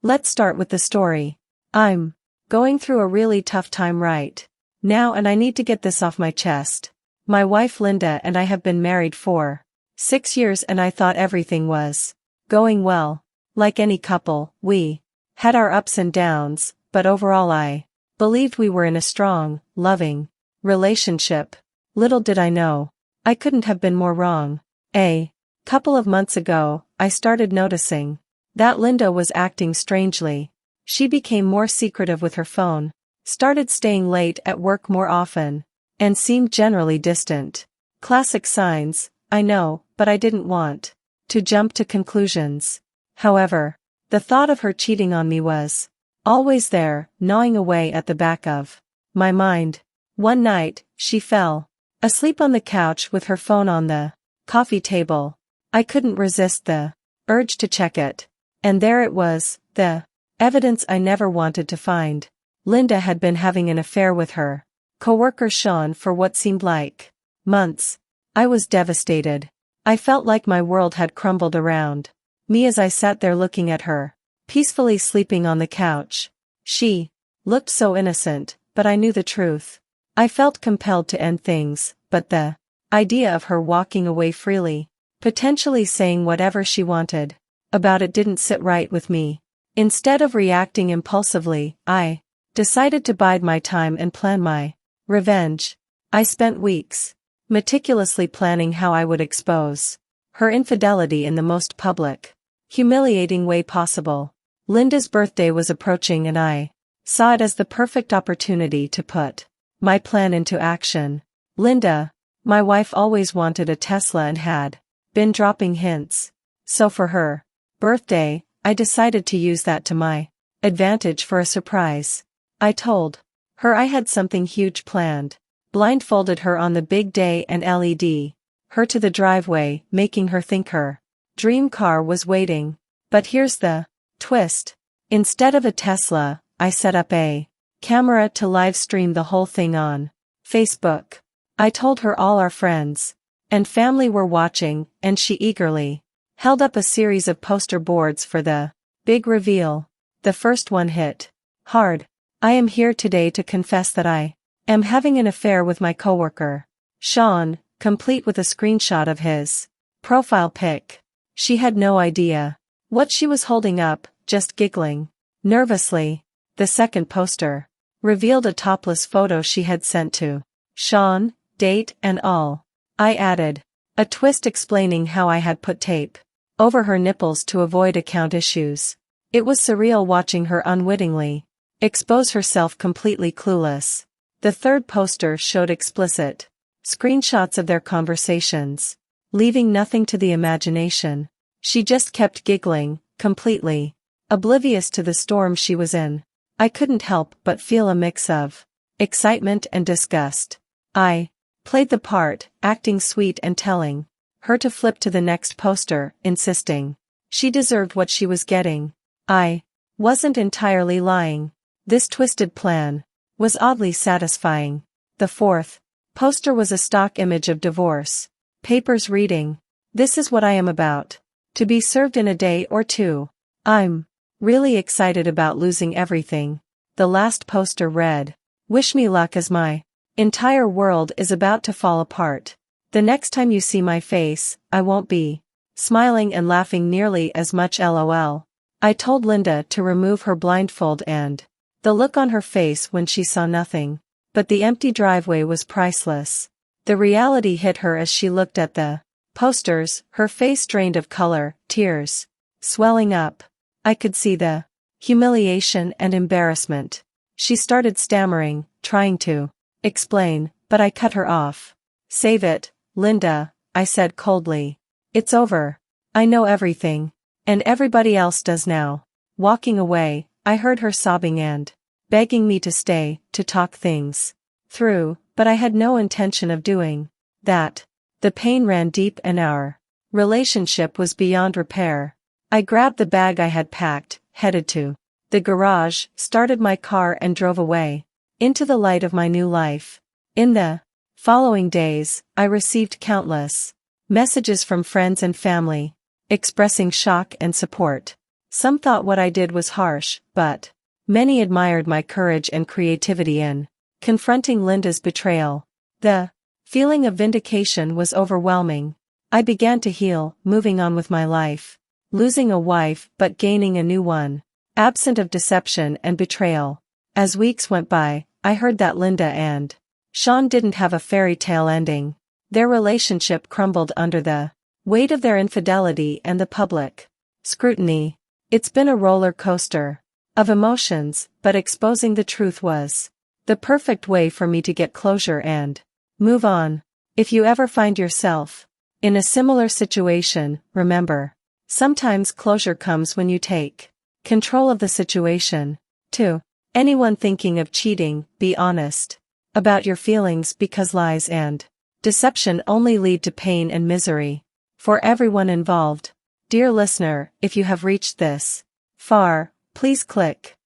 Let's start with the story. I'm going through a really tough time right now and I need to get this off my chest. My wife Linda and I have been married for 6 years and I thought everything was going well. Like any couple, we had our ups and downs, but overall I believed we were in a strong, loving relationship. Little did I know, I couldn't have been more wrong. A couple of months ago, I started noticing that Linda was acting strangely. She became more secretive with her phone, started staying late at work more often, and seemed generally distant. Classic signs, I know, but I didn't want to jump to conclusions. However, the thought of her cheating on me was always there, gnawing away at the back of my mind. One night, she fell asleep on the couch with her phone on the coffee table. I couldn't resist the urge to check it. And there it was, the evidence I never wanted to find. Linda had been having an affair with her coworker Sean for what seemed like months. I was devastated. I felt like my world had crumbled around me as I sat there looking at her, peacefully sleeping on the couch. She looked so innocent, but I knew the truth. I felt compelled to end things, but the idea of her walking away freely, potentially saying whatever she wanted about it didn't sit right with me. Instead of reacting impulsively, I decided to bide my time and plan my revenge. I spent weeks meticulously planning how I would expose her infidelity in the most public, humiliating way possible. Linda's birthday was approaching and I saw it as the perfect opportunity to put my plan into action. Linda, my wife, always wanted a Tesla and had been dropping hints. So for her birthday, I decided to use that to my advantage for a surprise. I told her I had something huge planned, blindfolded her on the big day and LED her to the driveway, making her think her dream car was waiting. But here's the twist. Instead of a Tesla, I set up a camera to live stream the whole thing on Facebook. I told her all our friends and family were watching, and she eagerly held up a series of poster boards for the big reveal. The first one hit hard. I am here today to confess that I am having an affair with my coworker, Sean, complete with a screenshot of his profile pic. She had no idea what she was holding up, just giggling nervously. The second poster revealed a topless photo she had sent to Sean, date and all. I added a twist explaining how I had put tape over her nipples to avoid account issues. It was surreal watching her unwittingly expose herself completely clueless. The third poster showed explicit screenshots of their conversations, leaving nothing to the imagination. She just kept giggling, completely oblivious to the storm she was in. I couldn't help but feel a mix of excitement and disgust. I played the part, acting sweet and telling her to flip to the next poster, insisting she deserved what she was getting. I wasn't entirely lying. This twisted plan was oddly satisfying. The fourth poster was a stock image of divorce papers reading, "This is what I am about to be served in a day or two. I'm really excited about losing everything." The last poster read, "Wish me luck as my entire world is about to fall apart. The next time you see my face, I won't be smiling and laughing nearly as much, LOL." I told Linda to remove her blindfold, and the look on her face when she saw nothing but the empty driveway was priceless. The reality hit her as she looked at the posters, her face drained of color, tears swelling up. I could see the humiliation and embarrassment. She started stammering, trying to explain, but I cut her off. "Save it, Linda," I said coldly. "It's over. I know everything. And everybody else does now." Walking away, I heard her sobbing and begging me to stay, to talk things through, but I had no intention of doing that. The pain ran deep and our relationship was beyond repair. I grabbed the bag I had packed, headed to the garage, started my car and drove away into the light of my new life. In the following days, I received countless messages from friends and family expressing shock and support. Some thought what I did was harsh, but many admired my courage and creativity in confronting Linda's betrayal. The feeling of vindication was overwhelming. I began to heal, moving on with my life. Losing a wife but gaining a new one. Absent of deception and betrayal. As weeks went by, I heard that Linda and Sean didn't have a fairy tale ending. Their relationship crumbled under the weight of their infidelity and the public scrutiny. It's been a roller coaster of emotions, but exposing the truth was the perfect way for me to get closure and move on. If you ever find yourself in a similar situation, remember, sometimes closure comes when you take control of the situation. 2. Anyone thinking of cheating, be honest about your feelings, because lies and deception only lead to pain and misery for everyone involved. Dear listener, if you have reached this far, please click